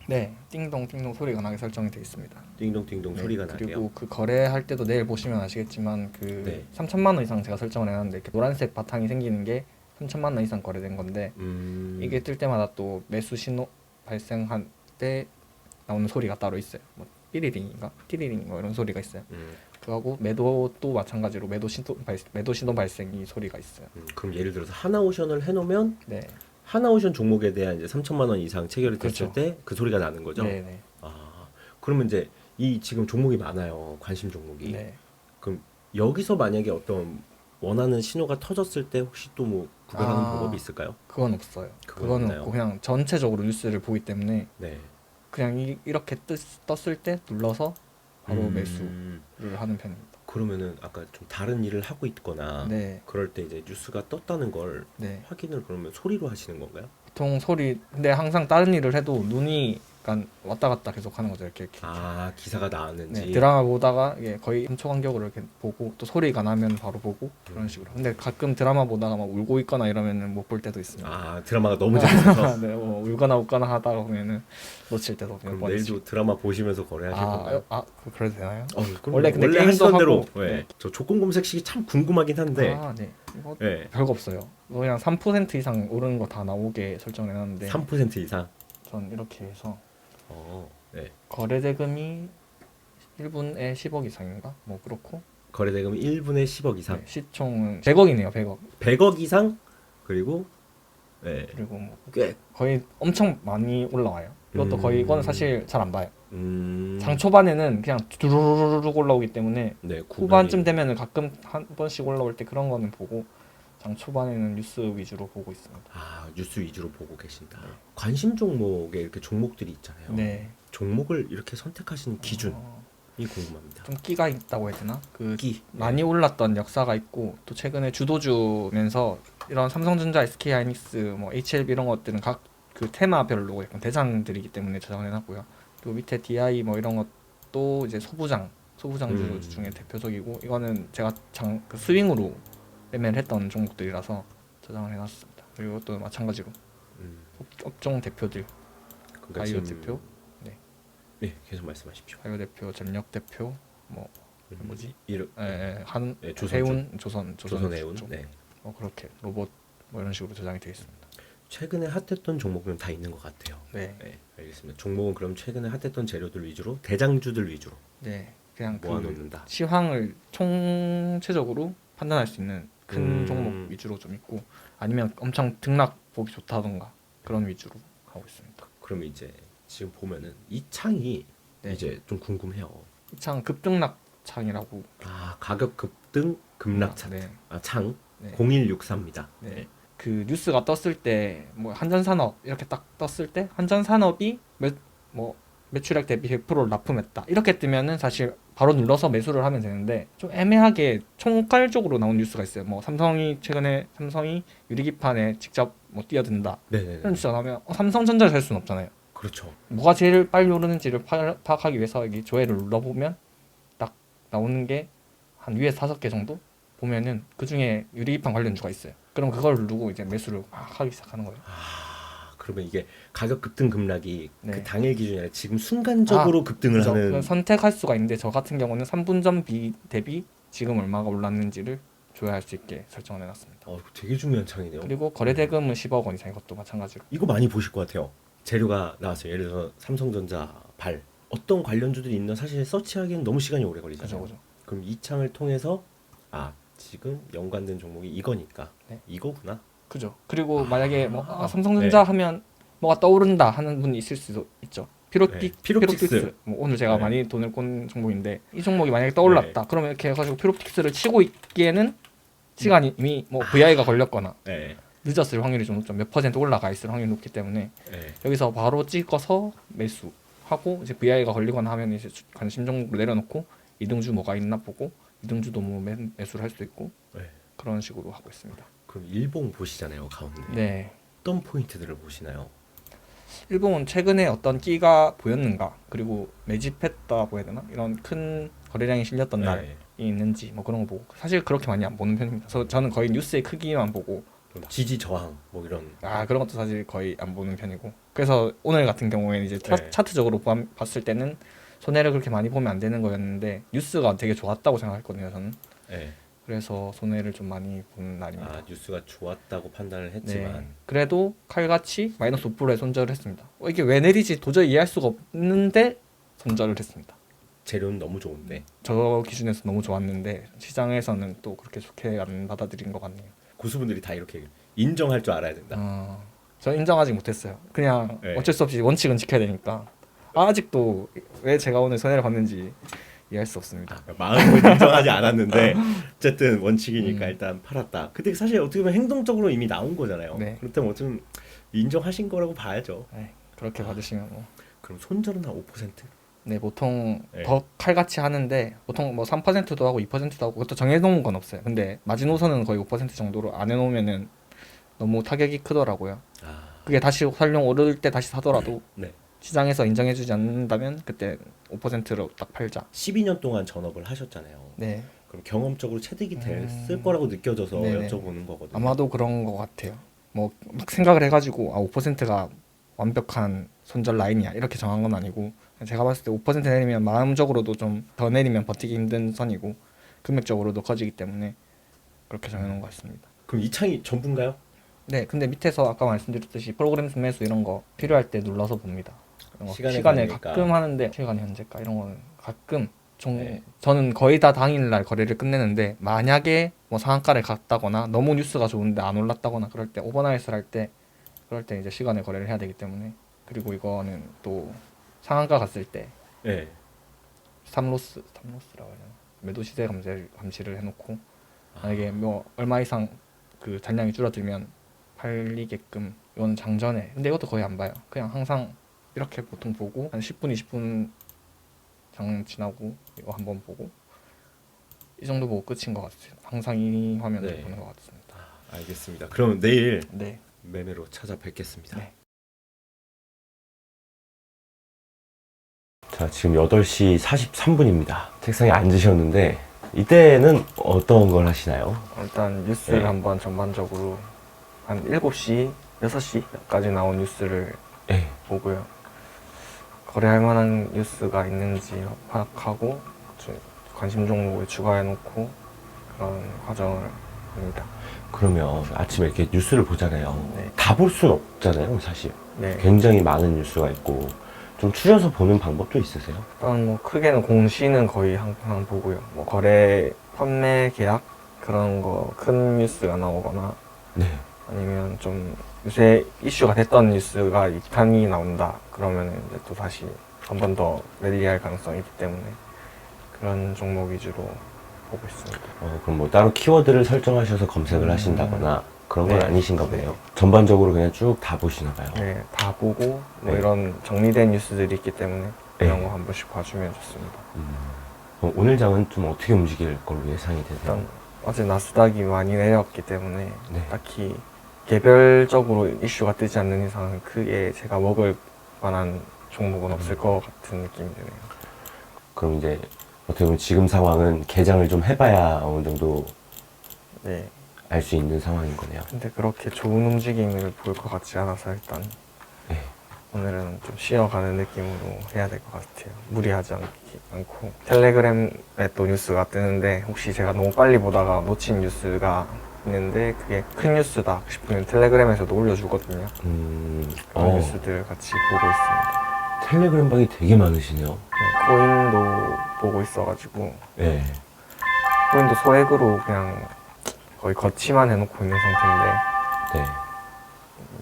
네, 띵동 띵동 소리가 나게 설정이 되어 있습니다. 띵동띵동 네, 소리가 그리고 나게요. 그 거래할 때도 내일 보시면 아시겠지만 그 네. 3천만 원 이상 제가 설정을 해놨는데 이렇게 노란색 바탕이 생기는 게 3천만 원 이상 거래된 건데 이게 뜰 때마다 또 매수 신호 발생한 때 나오는 소리가 따로 있어요. 뭐 삐리링인가 띠리링인가 이런 소리가 있어요. 그거하고 매도도 마찬가지로 매도 신호 발생 이 소리가 있어요. 그럼 예를 들어서 하나오션을 해놓으면 네, 하나오션 종목에 대한 이제 3천만 원 이상 체결이 됐을 그렇죠. 때 그 소리가 나는 거죠. 네, 네, 그러면 이제 이 지금 종목이 많아요. 관심 종목이. 네. 그럼 여기서 만약에 어떤 원하는 신호가 터졌을 때 혹시 또 뭐 구별하는 방법이 있을까요? 그건 없어요. 그건 그거는 없나요? 없고 그냥 전체적으로 뉴스를 보기 때문에 네. 그냥 이렇게 떴을 때 눌러서 바로 매수를 음, 하는 편입니다. 그러면은 아까 좀 다른 일을 하고 있거나 네, 그럴 때 이제 뉴스가 떴다는 걸 네. 확인을 그러면 소리로 하시는 건가요? 보통 소리 근데 항상 다른 일을 해도 눈이 약간 왔다 갔다 계속 하는 거죠. 이렇게 기사가 나왔는지. 네, 드라마 보다가 이게 거의 3초 간격으로 이렇게 보고 또 소리가 나면 바로 보고 그런 식으로. 근데 가끔 드라마 보다가 막 울고 있거나 이러면은 못 볼 때도 있습니다. 드라마가 너무 재밌어서. 네, 뭐 울거나 웃거나 하다가 보면은 놓칠 때도 몇 그럼 번씩. 내일도 드라마 보시면서 거래하실 건가요? 그래도 되나요? 그럼 원래 근데 원래 게임도 하시던 대로. 하고, 네. 네. 저 조건 검색식이 참 궁금하긴 한데. 네. 이거 네. 별거 없어요. 이거 그냥 3% 이상 오르는 거 다 나오게 설정을 해놨는데 3% 이상. 전 이렇게 해서 네. 거래 대금이 1분에 10억 이상인가? 뭐 그렇고 거래 대금이 1분에 10억 이상. 네, 시총은 100억이네요. 100억. 100억 이상 그리고 네. 그리고 뭐 꽤 거의 엄청 많이 올라와요. 이것도 거의 이거는 사실 잘 안 봐요. 장 초반에는 그냥 두루루룩 올라오기 때문에 네, 후반쯤 되면은 가끔 한 번씩 올라올 때 그런 거는 보고 장 초반에는 뉴스 위주로 보고 있습니다. 뉴스 위주로 보고 계신다. 관심 종목에 이렇게 종목들이 있잖아요. 네. 종목을 이렇게 선택하시는 기준이 궁금합니다. 좀 끼가 있다고 해야 되나? 끼. 많이 올랐던 역사가 있고 또 최근에 주도주면서 이런 삼성전자, SK하이닉스, 뭐 HLB 이런 것들은 각 그 테마별로 약간 대장들이기 때문에 저장을 해놨고요. 그리고 밑에 DI 뭐 이런 것도 이제 소부장 주주 중에 대표적이고 이거는 제가 그 스윙으로 매매를 했던 종목들이라서 저장을 해놨습니다. 그리고 또 마찬가지로 업종 대표들 그러니까 바이오 지금- 대표, 네, 계속 말씀하십시오. 바이오 대표, 전력 대표, 뭐 뭐지? 한 조선주. 해운, 조선해운. 쪽. 네. 그렇게 로봇 뭐 이런 식으로 저장이 되어 있습니다. 최근에 핫했던 종목은 다 있는 것 같아요. 네, 네, 알겠습니다. 종목은 그럼 최근에 핫했던 재료들 위주로 대장주들 위주로 네, 그냥 그 모아놓는다. 시황을 총체적으로 판단할 수 있는 큰 음. 종목 위주로 좀 있고 아니면 엄청 등락폭이 좋다던가 그런 위주로 하고 있습니다. 그럼 이제 지금 보면은 이 창이 네. 이제 좀 궁금해요. 이 창 급등락 창이라고. 아, 가격 급등 급락창. 네. 아, 창 네. 0163입니다. 네. 그 뉴스가 떴을 때 뭐 한전산업 이렇게 딱 떴을 때 한전산업이 매출액 대비 100%를 납품했다 이렇게 뜨면은 사실 바로 눌러서 매수를 하면 되는데, 좀 애매하게 총괄적으로 나온 뉴스가 있어요. 뭐 최근에 삼성이 유리기판에 직접 뭐 뛰어든다 네네네. 이런 뉴스가 나오면 삼성전자를 살 수는 없잖아요. 그렇죠. 뭐가 제일 빨리 오르는지를 파악하기 위해서 여기 조회를 눌러보면 딱 나오는 게 한 위에 5개 정도 보면은 그 중에 유리기판 관련주가 있어요. 그럼 그걸 누르고 이제 매수를 막 하기 시작하는 거예요. 아, 그러면 이게 가격 급등 급락이 네. 그 당일 기준이 아니라 지금 순간적으로 급등을 그죠? 하는. 선택할 수가 있는데 저 같은 경우는 3분 전 대비 지금 얼마가 올랐는지를 조회할 수 있게 설정을 해놨습니다. 되게 중요한 창이네요. 그리고 거래대금은 10억 원 이상, 이것도 마찬가지로. 이거 많이 보실 것 같아요. 재료가 나왔어요. 예를 들어서 삼성전자, 발 어떤 관련주들이 있나 사실 서치하기엔 너무 시간이 오래 걸리잖아요. 그죠. 그럼 이 창을 통해서 지금 연관된 종목이 이거니까 네. 이거구나. 그죠. 그리고 만약에 삼성전자 하면 뭐가 떠오른다 하는 분이 있을 수도 있죠. 피롭틱스. 뭐 오늘 제가 네. 많이 돈을 꼰 종목인데 이 종목이 만약에 떠올랐다. 그러면 이렇게 해가지고 피롭틱스를 치고 있기에는 시간이 이미 뭐 VI가 걸렸거나 네. 늦었을 확률이 좀 높죠. 몇 % 올라가 있을 확률이 높기 때문에 네. 여기서 바로 찍어서 매수하고, 이제 VI가 걸리거나 하면 이제 관심 종목으로 내려놓고 이등주 뭐가 있나 보고 이등주도 뭐 매수를 할 수도 있고 네. 그런 식으로 하고 있습니다. 그럼 일봉 보시잖아요, 가운데. 네. 어떤 포인트들을 보시나요? 일봉은 최근에 어떤 끼가 보였는가, 그리고 매집했다고 해야 되나, 이런 큰 거래량이 실렸던 날이 있는지 뭐 그런 거 보고, 사실 그렇게 많이 안 보는 편입니다. 저는 거의 뉴스의 크기만 보고, 그럼 지지 저항 뭐 이런. 그런 것도 사실 거의 안 보는 편이고, 그래서 오늘 같은 경우에는 이제 네. 차트적으로 봤을 때는 손해를 그렇게 많이 보면 안 되는 거였는데 뉴스가 되게 좋았다고 생각했거든요, 저는. 네. 그래서 손해를 좀 많이 보는 날입니다. 뉴스가 좋았다고 판단을 했지만. 네. 그래도 칼같이 마이너스 5%의 손절을 했습니다. 이게 왜 내리지 도저히 이해할 수가 없는데 손절을 했습니다. 재료는 너무 좋은데 저 기준에서 너무 좋았는데 시장에서는 또 그렇게 좋게 안 받아들인 것 같네요. 고수분들이 다 이렇게 인정할 줄 알아야 된다. 저 인정하지 못했어요. 그냥 네. 어쩔 수 없이 원칙은 지켜야 되니까. 아직도 왜 제가 오늘 손해를 봤는지 이해할 수 없습니다. 마음을 인정하지 않았는데 어쨌든 원칙이니까 일단 팔았다. 근데 사실 어떻게 보면 행동적으로 이미 나온 거잖아요. 네. 그렇다면 어쨌든 인정하신 거라고 봐야죠. 네, 그렇게 받으시면 뭐. 그럼 손절은 한 5%? 네, 보통 네. 더 칼같이 하는데 보통 뭐 3%도 하고 2%도 하고, 그것도 정해놓은 건 없어요. 근데 마지노선은 거의 5% 정도로 안 해놓으면은 너무 타격이 크더라고요. 그게 다시 설령 오를 때 다시 사더라도 네. 시장에서 인정해주지 않는다면 그때 5%로 딱 팔자. 12년 동안 전업을 하셨잖아요. 네, 그럼 경험적으로 체득이 됐을 거라고 느껴져서 네네. 여쭤보는 거거든요. 아마도 그런 것 같아요. 뭐 막 생각을 해가지고 5%가 완벽한 손절 라인이야 이렇게 정한 건 아니고, 제가 봤을 때 5% 내리면 마음적으로도 좀 더 내리면 버티기 힘든 선이고 금액적으로도 커지기 때문에 그렇게 정해놓은 것 같습니다. 그럼 이 창이 전부인가요? 네, 근데 밑에서 아까 말씀드렸듯이 프로그램 매수 이런 거 필요할 때 눌러서 봅니다. 이런 거 시간에 시간에 가니까. 가끔 하는데 시간 현재가 이런 거는 가끔 네. 저는 거의 다 당일날 거래를 끝내는데, 만약에 뭐 상한가를 갔다거나 너무 뉴스가 좋은데 안 올랐다거나 그럴 때, 오버나잇을 할 때 그럴 때 이제 시간에 거래를 해야 되기 때문에. 그리고 이거는 또 상한가 갔을 때 네. 스탑로스라고 해야 되나, 매도 시세 감시를 해놓고 만약에 뭐 얼마 이상 그 잔량이 줄어들면 팔리게끔. 이건 장전에, 근데 이것도 거의 안 봐요. 그냥 항상 이렇게 보통 보고 한 10분 20분 장 지나고 이거 한번 보고 이 정도 보고 끝인 것 같아요. 항상 이 화면을 네. 보는 것 같습니다. 알겠습니다. 그럼 내일 네. 매매로 찾아뵙겠습니다. 네. 자, 지금 8시 43분입니다. 책상에 앉으셨는데 이때는 어떤 걸 하시나요? 일단 뉴스를 네. 한번 전반적으로 한 7시, 6시까지 나온 뉴스를 네. 보고요. 거래할 만한 뉴스가 있는지 파악하고 관심 종목을 추가해놓고 그런 과정을 합니다. 그러면 아침에 이렇게 뉴스를 보잖아요. 네. 다 볼 수는 없잖아요, 사실. 네. 굉장히 많은 뉴스가 있고 좀 추려서 보는 방법도 있으세요? 일단 뭐 크게는 공시는 거의 항상 보고요. 뭐 거래, 판매 계약 그런 거 큰 뉴스가 나오거나 네. 아니면 좀 요새 이슈가 됐던 뉴스가 2탄이 나온다 그러면 이제 또 다시 한 번 더 내리할 가능성이 있기 때문에 그런 종목 위주로 보고 있습니다. 그럼 뭐 따로 키워드를 설정하셔서 검색을 하신다거나 그런 건 네. 아니신가 보네요. 전반적으로 그냥 쭉 다 보시나 봐요. 네, 다 보고 뭐 네. 이런 정리된 뉴스들이 있기 때문에 네. 이런 거 한 번씩 봐주면 좋습니다. 그럼 오늘 장은 좀 어떻게 움직일 걸로 예상이 되세요? 일단 어제 나스닥이 많이 내렸기 때문에 네. 딱히 개별적으로 이슈가 뜨지 않는 이상 크게 제가 먹을 만한 종목은 없을 것 같은 느낌이 드네요. 그럼 이제 어떻게 보면 지금 상황은 개장을 좀 해봐야 어느 정도 네. 알 수 있는 상황인 거네요. 근데 그렇게 좋은 움직임을 볼 것 같지 않아서 일단 네. 오늘은 좀 쉬어가는 느낌으로 해야 될 것 같아요. 무리하지 않고. 텔레그램에 또 뉴스가 뜨는데 혹시 제가 너무 빨리 보다가 놓친 뉴스가 있는데 그게 큰 뉴스다 싶으면 텔레그램에서도 올려주거든요. 그런 뉴스들 같이 보고 있습니다. 텔레그램 방이 되게 많으시네요. 네, 코인도 보고 있어가지고 네. 코인도 소액으로 그냥 거의 거치만 해놓고 있는 상태인데 네.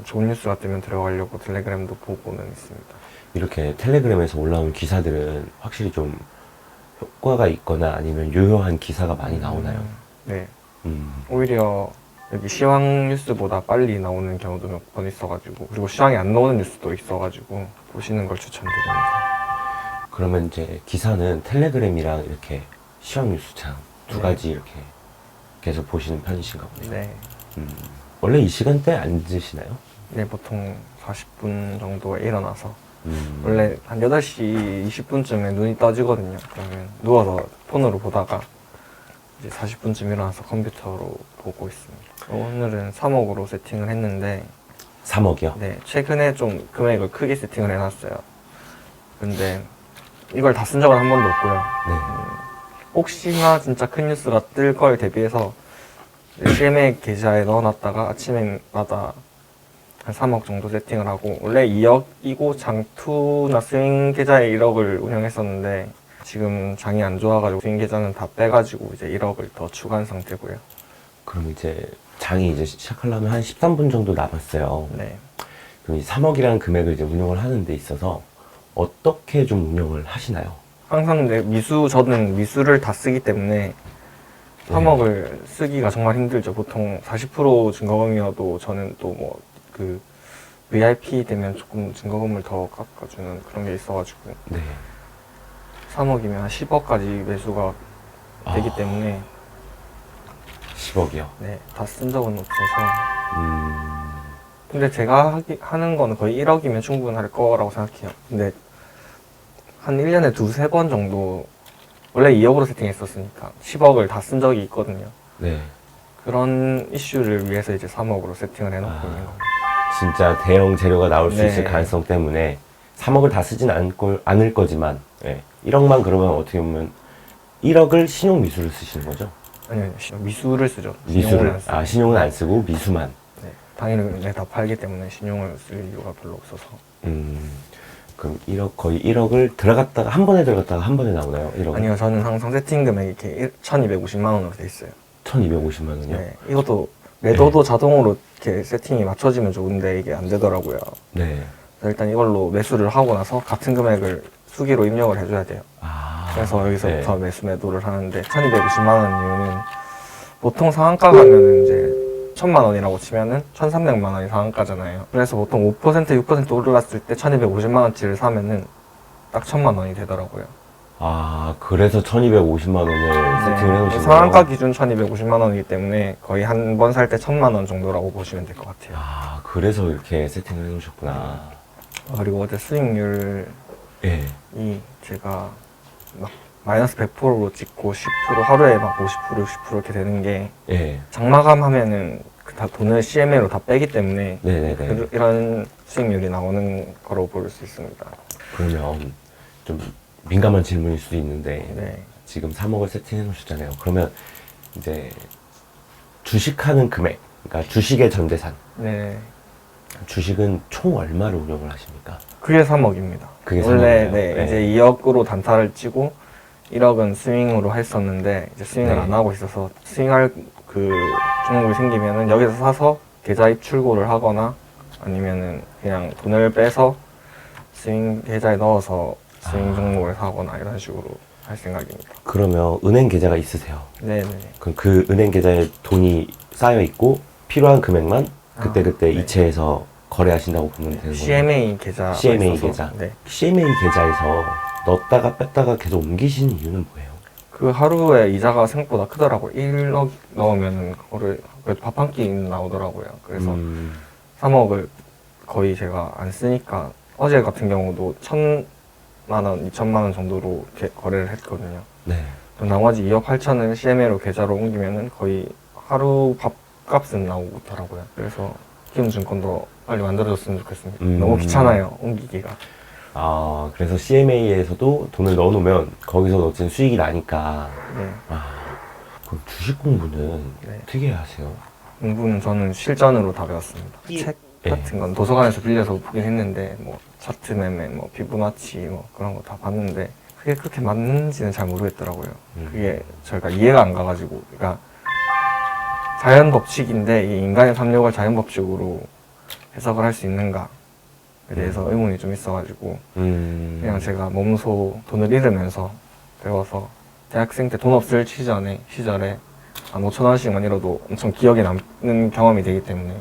좋은 뉴스가 뜨면 들어가려고 텔레그램도 보고는 있습니다. 이렇게 텔레그램에서 올라오는 기사들은 확실히 좀 효과가 있거나 아니면 유효한 기사가 많이 나오나요? 네. 오히려 여기 시황 뉴스보다 빨리 나오는 경우도 몇 번 있어가지고 그리고 시황이 안 나오는 뉴스도 있어가지고 보시는 걸 추천드립니다. 그러면 이제 기사는 텔레그램이랑 이렇게 시황 뉴스창 두 네. 가지 이렇게 계속 보시는 편이신가 보네요. 네. 원래 이 시간대에 앉으시나요? 네, 보통 40분 정도에 일어나서 원래 한 8시 20분쯤에 눈이 떠지거든요. 그러면 누워서 폰으로 보다가 이제 40분쯤 일어나서 컴퓨터로 보고 있습니다. 오늘은 3억으로 세팅을 했는데 3억이요? 네, 최근에 좀 금액을 크게 세팅을 해놨어요. 근데 이걸 다 쓴 적은 한 번도 없고요. 네. 혹시나 진짜 큰 뉴스가 뜰 걸 대비해서 CMA 계좌에 넣어놨다가 아침마다 한 3억 정도 세팅을 하고 원래 2억이고 장투나 스윙 계좌에 1억을 운영했었는데 지금 장이 안 좋아가지고 스윙 계좌는 다 빼가지고 이제 1억을 더 추가한 상태고요. 그럼 이제 장이 이제 시작하려면 한 13분 정도 남았어요. 네. 그럼 이 3억이라는 금액을 이제 운영을 하는 데 있어서 어떻게 좀 운영을 하시나요? 항상 저는 미수를 다 쓰기 때문에 3억을 쓰기가 정말 힘들죠. 보통 40% 증거금이어도 저는 또 뭐 그 VIP 되면 조금 증거금을 더 깎아주는 그런 게 있어가지고 네. 3억이면 한 10억까지 매수가 되기 때문에 10억이요? 네, 다 쓴 적은 없어서 근데 제가 하는 거는 거의 1억이면 충분할 거라고 생각해요. 근데 한 1년에 두세 번 정도 원래 2억으로 세팅했었으니까 10억을 다 쓴 적이 있거든요. 네. 그런 이슈를 위해서 이제 3억으로 세팅을 해놓고 있는 겁니다. 진짜 대형 재료가 나올 수 네. 있을 가능성 때문에 3억을 다 쓰진 않을 거지만 1억만 그러면 어떻게 보면 1억을 신용 미수를 쓰시는 거죠? 아니요, 미수를 쓰죠. 미수를 안 쓰고. 신용은 안 쓰고 미수만. 네, 당연히 다 팔기 때문에 신용을 쓸 이유가 별로 없어서. 그럼 1억 거의 1억을 들어갔다가 한 번에 들어갔다가 한 번에 나오나요? 1억? 아니요, 저는 항상 세팅 금액이 이렇게 1,250만 원으로 돼 있어요. 1,250만 원이요? 네, 이것도 매도도 자동으로 이렇게 세팅이 맞춰지면 좋은데 이게 안 되더라고요. 네. 그래서 일단 이걸로 매수를 하고 나서 같은 금액을 수기로 입력을 해줘야 돼요. 그래서 여기서부터 매수 매도를 하는데 1,250만 원 이유는 보통 상한가 가면은 이제 1,000만 원이라고 치면은 1,300만 원이 상한가잖아요. 그래서 보통 5% 6% 올랐을 때 1,250만 원치를 사면은 딱 1,000만 원이 되더라고요. 그래서 1,250만 원을 세팅을 해놓으신 거예요? 상한가 기준 1,250만 원이기 때문에 거의 한 번 살 때 1,000만 원 정도라고 보시면 될 것 같아요. 그래서 이렇게 세팅을 해놓으셨구나. 그리고 어제 수익률이 예. 제가 막 마이너스 100%로 찍고 10% 하루에 막 50% 60% 이렇게 되는 게 예. 장마감 하면은 다 돈을 CMA로 다 빼기 때문에 네네네. 이런 수익률이 나오는 거로 볼 수 있습니다. 그러면 좀 민감한 질문일 수도 있는데 네. 지금 3억을 세팅해 놓으셨잖아요. 그러면 이제 주식하는 금액, 그러니까 주식의 전재산, 네. 주식은 총 얼마를 운영을 하십니까? 그게 3억입니다. 그게 원래 3억이에요? 네, 네. 이제 2억으로 단타를 치고 1억은 스윙으로 했었는데 이제 스윙을 네. 안 하고 있어서 스윙할 그 종목이 생기면은 여기서 사서 계좌 입출고를 하거나 아니면은 그냥 돈을 빼서 스윙 계좌에 넣어서 스윙 종목을 사거나 이런 식으로 할 생각입니다. 그러면 은행 계좌가 있으세요? 네네. 그럼 그 은행 계좌에 돈이 쌓여 있고 필요한 금액만 그때그때 네. 이체해서 거래하신다고 보면 되는 거예요? CMA 계좌. CMA 계좌. 네. CMA 계좌에서 넣었다가 뺐다가 계속 옮기시는 이유는 뭐예요? 그 하루에 이자가 생각보다 크더라고요. 1억 넣으면 그거를 밥 한 끼 나오더라고요. 그래서 3억을 거의 제가 안 쓰니까 어제 같은 경우도 1,000만 원, 2천만 원 정도로 이렇게 거래를 했거든요. 네. 또 나머지 2억 8천을 CMA로 계좌로 옮기면은 거의 하루 밥값은 나오더라고요. 그래서 키움증권도 빨리 만들어줬으면 좋겠습니다. 너무 귀찮아요, 옮기기가. 아, 그래서 CMA에서도 돈을 넣어놓으면 거기서 어쨌든 수익이 나니까. 네. 아, 그럼 주식 공부는 네. 어떻게 하세요? 공부는 저는 실전으로 다 배웠습니다. 책 같은 건 도서관에서 빌려서 보긴 했는데 뭐 차트 매매, 뭐 피부나치 뭐 그런 거 다 봤는데 그게 그렇게 맞는지는 잘 모르겠더라고요. 그게 저희가 이해가 안 가가지고, 그러니까 자연 법칙인데 이 인간의 삼력을 자연 법칙으로 해석을 할 수 있는가에 대해서 의문이 좀 있어가지고 그냥 제가 몸소 돈을 잃으면서 배워서 대학생 때 돈 없을 시절에 한 5천 원씩만 잃어도 엄청 기억에 남는 경험이 되기 때문에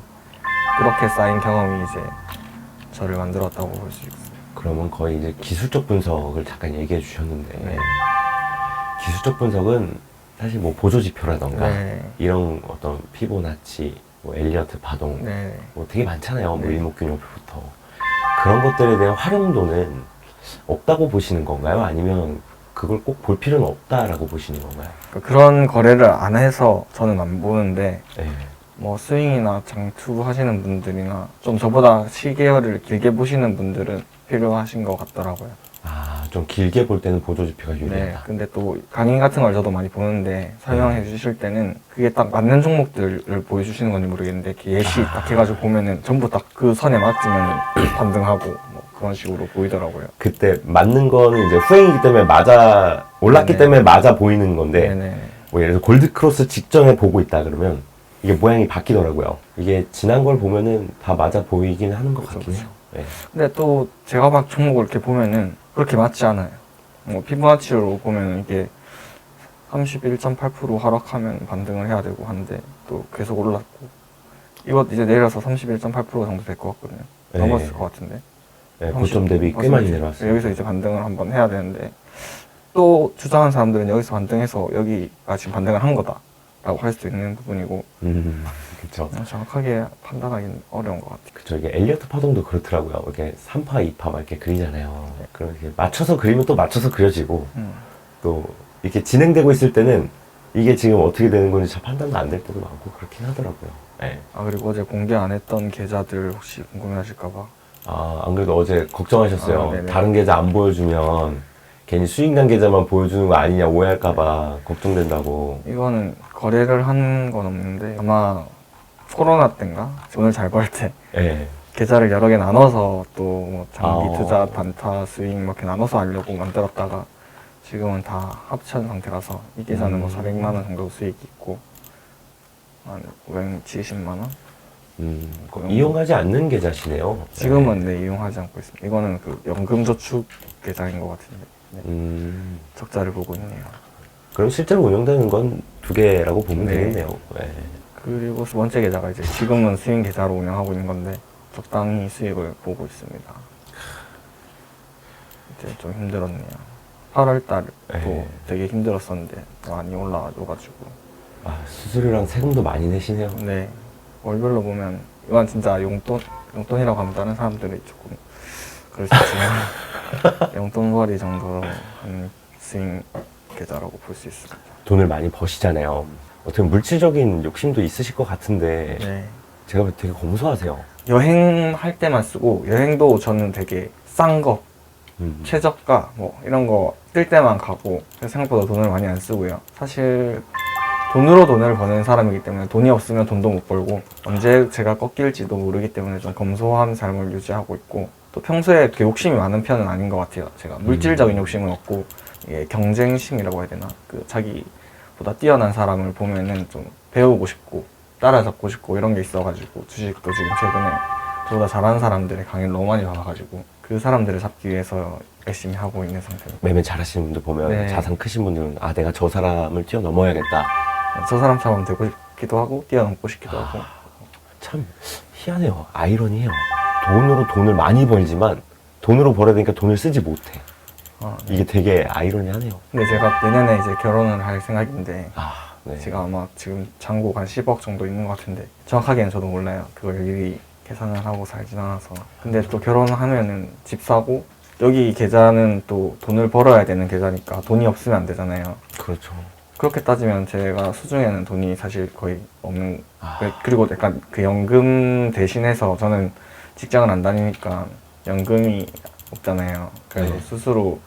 그렇게 쌓인 경험이 이제 저를 만들었다고 볼 수 있습니다. 그러면 거의 이제 기술적 분석을 잠깐 얘기해 주셨는데 네. 기술적 분석은 사실 뭐 보조지표라던가 네. 이런 어떤 피보나치, 뭐 엘리어트 파동 네. 뭐 되게 많잖아요. 뭐 네. 일목균형표부터 그런 것들에 대한 활용도는 없다고 보시는 건가요? 아니면 그걸 꼭 볼 필요는 없다라고 보시는 건가요? 그러니까 그런 거래를 안 해서 저는 안 보는데 네. 뭐 스윙이나 장투 하시는 분들이나 좀 저보다 시계열을 길게 보시는 분들은 필요하신 것 같더라고요. 아, 좀 길게 볼 때는 보조지표가 네. 유리하다. 근데 또 강의 같은 걸 저도 많이 보는데 설명해 주실 때는 그게 딱 맞는 종목들을 보여주시는 건지 모르겠는데 이렇게 예시 딱 해가지고 보면은 전부 딱 그 선에 맞으면 반등하고 뭐 그런 식으로 보이더라고요. 그때 맞는 거는 이제 후행이기 때문에 맞아 올랐기 네네. 때문에 맞아 보이는 건데 네네. 뭐 예를 들어 골드 크로스 직전에 보고 있다 그러면 이게 모양이 바뀌더라고요. 이게 지난 걸 보면은 다 맞아 보이긴 하는 것 같긴 해요. 네. 근데 또 제가 막 종목을 이렇게 보면은 그렇게 맞지 않아요. 뭐 피부나치로 보면 이게 31.8% 하락하면 반등을 해야 되고 한데 또 계속 올랐고 이거 이제 내려서 31.8% 정도 될 것 같거든요. 네. 넘었을 것 같은데. 네, 고점 대비 꽤 많이 내려왔어요. 여기서 이제 반등을 한번 해야 되는데 또 주장하는 사람들은 여기서 반등해서 여기가 지금 반등을 한 거다라고 할 수도 있는 부분이고 그렇죠. 정확하게 판단하기는 어려운 것 같아요. 그쵸. 이게 엘리어트 파동도 그렇더라고요. 이렇게 3파, 2파 막 이렇게 그리잖아요. 그렇게 맞춰서 그리면 또 맞춰서 그려지고 또 이렇게 진행되고 있을 때는 이게 지금 어떻게 되는 건지 잘 판단도 안 될 때도 많고 그렇긴 하더라고요. 네. 아 그리고 어제 공개 안 했던 계좌들 혹시 궁금해하실까봐. 아, 안 그래도 어제 걱정하셨어요. 아, 네네. 다른 계좌 안 보여주면 괜히 수익난 계좌만 보여주는 거 아니냐 오해할까봐 걱정된다고. 이거는 거래를 한 건 없는데 아마 코로나 때인가 돈을 잘 벌 때 네. 계좌를 여러 개 나눠서 또뭐 장기 아. 투자, 단타, 스윙 뭐 이렇게 나눠서 하려고 만들었다가 지금은 다 합천 상태라서 이 계좌는 뭐 400만 원 정도 수익이 있고 한 570만 원? 이용하지 않는 계좌시네요. 지금은 네, 이용하지 않고 있습니다. 이거는 그 연금저축 계좌인 것 같은데 네. 적자를 보고 있네요. 그럼 실제로 운영되는 건 두 개라고 보면 네. 되겠네요. 네. 그리고 두 번째 계좌가 이제 지금은 스윙 계좌로 운영하고 있는 건데 적당히 수익을 보고 있습니다. 이제 좀 힘들었네요. 8월달 또 네. 되게 힘들었었는데 많이 올라와가지고 아, 수수료랑 세금도 많이 내시네요. 네 월별로 보면 이건 진짜 용돈이라고 하면 다른 사람들이 조금 그럴 수 있지만 용돈벌이 정도로 한 스윙 계좌라고 볼 수 있습니다. 돈을 많이 버시잖아요. 어떻게 물질적인 욕심도 있으실 것 같은데 네. 제가 볼 때 되게 검소하세요. 여행할 때만 쓰고 여행도 저는 되게 싼 거 최저가 뭐 이런 거 뜰 때만 가고 생각보다 돈을 많이 안 쓰고요. 사실 돈으로 돈을 버는 사람이기 때문에 돈이 없으면 돈도 못 벌고 언제 제가 꺾일지도 모르기 때문에 좀 검소한 삶을 유지하고 있고 또 평소에 그렇게 욕심이 많은 편은 아닌 것 같아요. 제가 물질적인 욕심은 없고 이게 경쟁심이라고 해야 되나 그 자기보다 뛰어난 사람을 보면은 좀 배우고 싶고 따라잡고 싶고 이런 게 있어가지고 주식도 지금 최근에 저보다 잘하는 사람들의 강의를 너무 많이 봐가지고 그 사람들을 잡기 위해서 열심히 하고 있는 상태입니다. 매매 잘하시는 분들 보면 네. 자산 크신 분들은 아 내가 저 사람을 뛰어넘어야겠다. 저 사람처럼 되고 싶기도 하고 뛰어넘고 싶기도 하고. 참 희한해요. 아이러니해요. 돈으로 돈을 많이 벌지만 돈으로 벌어야 되니까 돈을 쓰지 못해. 네. 이게 되게 아이러니하네요. 근데 제가 내년에 이제 결혼을 할 생각인데 아, 네. 제가 아마 지금 잔고가 한 10억 정도 있는 것 같은데 정확하게는 저도 몰라요. 그걸 일일이 계산을 하고 살진 않아서. 근데 또 결혼하면은 집 사고 여기 계좌는 또 돈을 벌어야 되는 계좌니까 돈이 없으면 안 되잖아요. 그렇죠. 그렇게 따지면 제가 수중에는 돈이 사실 거의 없는. 그리고 약간 그 연금 대신해서 저는 직장을 안 다니니까 연금이 없잖아요. 그래서 네. 스스로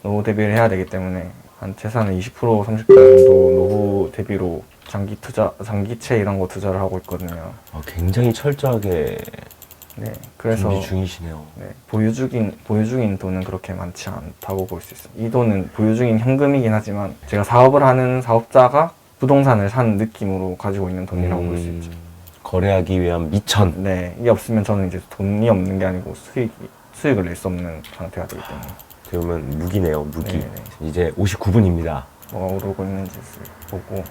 노후 대비를 해야 되기 때문에 한 재산의 20% 30% 정도 노후 대비로 장기 투자, 장기채 이런 거 투자를 하고 있거든요. 굉장히 철저하게 네, 그래서 준비 중이시네요. 네, 보유 중인 돈은 그렇게 많지 않다고 볼 수 있어요. 이 돈은 보유 중인 현금이긴 하지만 제가 사업을 하는 사업자가 부동산을 산 느낌으로 가지고 있는 돈이라고 볼 수 있죠. 거래하기 위한 미천. 네, 이게 없으면 저는 이제 돈이 없는 게 아니고 수익을 낼 수 없는 상태가 되기 때문에 그러면 무기네요, 무기. 네, 이제 59분입니다. 뭐가 오르고 있는지 보고